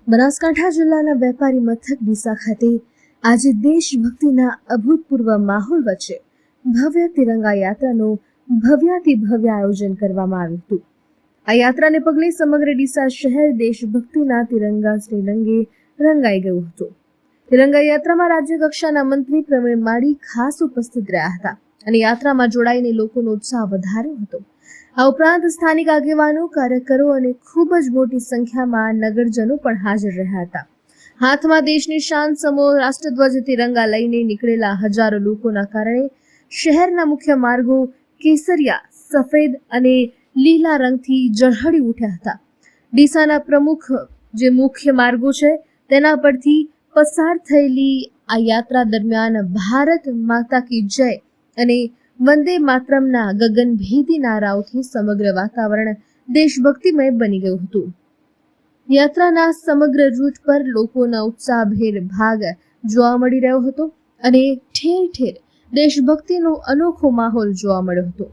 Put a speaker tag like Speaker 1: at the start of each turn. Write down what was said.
Speaker 1: બનાસકાંઠા જિલ્લાના વેપારી મથક ડીસા ખાતે આજે દેશભક્તિના અભૂતપૂર્વ માહોલ વચ્ચે ભવ્ય તિરંગા યાત્રાનું ભવ્યાતિ ભવ્ય આયોજન કરવામાં આવ્યું હતું। આ યાત્રાને પગલે સમગ્ર ડીસા શહેર દેશભક્તિના તિરંગા શ્રીરંગે રંગાઈ ગયું હતું। તિરંગા યાત્રામાં રાજ્ય કક્ષાના મંત્રી પ્રવીણ માળી ખાસ ઉપસ્થિત રહ્યા હતા અને યાત્રામાં જોડાઈને લોકોનો ઉત્સાહ વધાર્યો હતો। આ ઉપરાંત સ્થાનિક આગેવાનો, કાર્યકરો અને ખૂબ જ મોટી સંખ્યામાં નગરજનો પણ હાજર રહ્યા હતા। હાથમાં દેશની શાન સમો રાષ્ટ્રધ્વજ તિરંગા લઈને નીકળેલા હજારો લોકોના કારણે શહેરના મુખ્ય માર્ગો કેસરિયા, સફેદ અને લીલા રંગથી ઝળહળી ઉઠ્યા હતા। ડીસાના પ્રમુખ જે મુખ્ય માર્ગો છે તેના પરથી પસાર થયેલી આ યાત્રા દરમિયાન ભારત માતા કી જય અને વંદે માતરમના ગગનભેદી નારાઓથી સમગ્ર વાતાવરણ દેશભક્તિમય બની ગયું હતું। યાત્રાના સમગ્ર રૂટ પર લોકોના ઉત્સાહભેર ભાગ જોવા મળી રહ્યો હતો અને ઠેર ઠેર દેશભક્તિનો અનોખો માહોલ જોવા મળ્યો હતો।